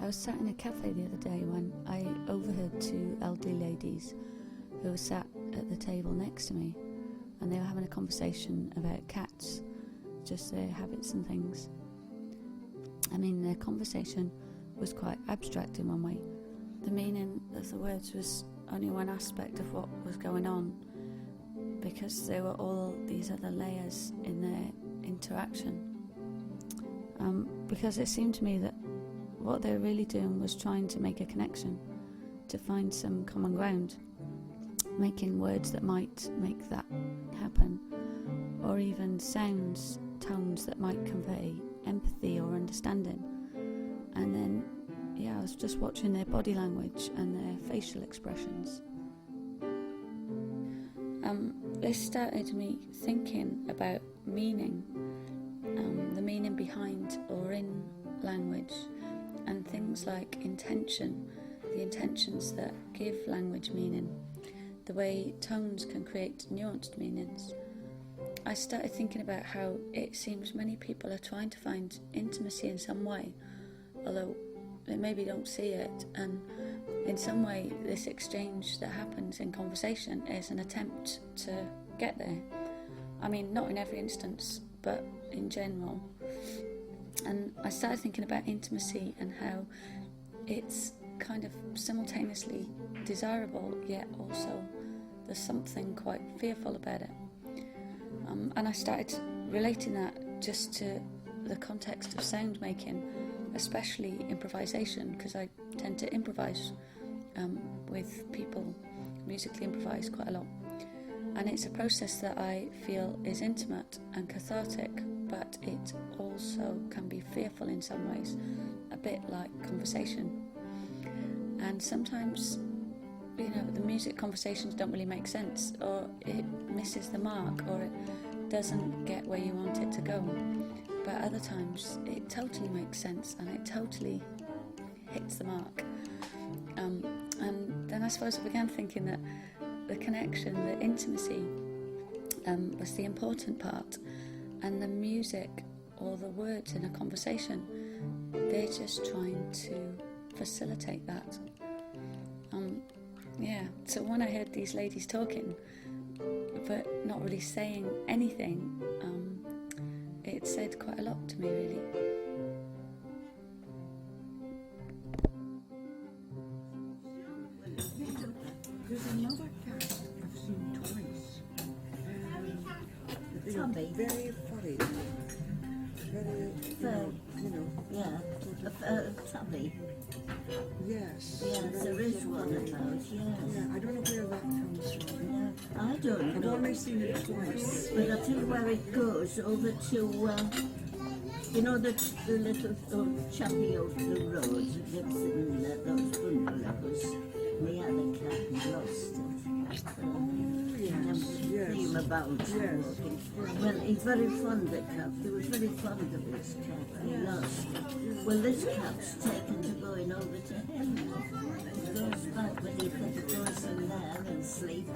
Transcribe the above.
I was sat in a cafe the other day when I overheard two elderly ladies who were sat at the table next to me, and they were having a conversation about cats, just their habits and things. I mean, their conversation was quite abstract in one way. The meaning of the words was only one aspect of what was going on, because there were all these other layers in their interaction. Because it seemed to me that what they were really doing was trying to make a connection, to find some common ground, making words that might make that happen, or even sounds, tones that might convey empathy or understanding. And then, I was just watching their body language and their facial expressions. This started me thinking about meaning, the meaning behind or in language, and things like intention, the intentions that give language meaning, the way tones can create nuanced meanings. I started thinking about how it seems many people are trying to find intimacy in some way, although they maybe don't see it, and in some way this exchange that happens in conversation is an attempt to get there. I mean, not in every instance, but in general. And I started thinking about intimacy and how it's kind of simultaneously desirable, yet also there's something quite fearful about it. And I started relating that just to the context of sound making, especially improvisation, because I tend to improvise with people, musically improvise quite a lot. And it's a process that I feel is intimate and cathartic, but it also can be fearful in some ways, a bit like conversation. And sometimes, the music conversations don't really make sense, or it misses the mark, or it doesn't get where you want it to go. But other times it totally makes sense and it totally hits the mark. And then I suppose I began thinking that the connection, the intimacy was the important part, and the music or the words in a conversation, they're just trying to facilitate that. So when I heard these ladies talking but not really saying anything, it said quite a lot to me, really. There's another cat I've seen twice. Tabby. Very furry. Very, Tabby. Yes. Yes, there is one of those, yes. Yeah, I don't know where that comes from. Yeah, I don't I've know. only seen it twice. But I think where it goes over to, the little chappie over the road that lives in those bungalows. The other cat lost it. Him about walking. Well, he's very fond of cats. He was very fond of this cat and he lost it. Well, this cat's taken to going over to him. He goes back, but he goes in there and sleep.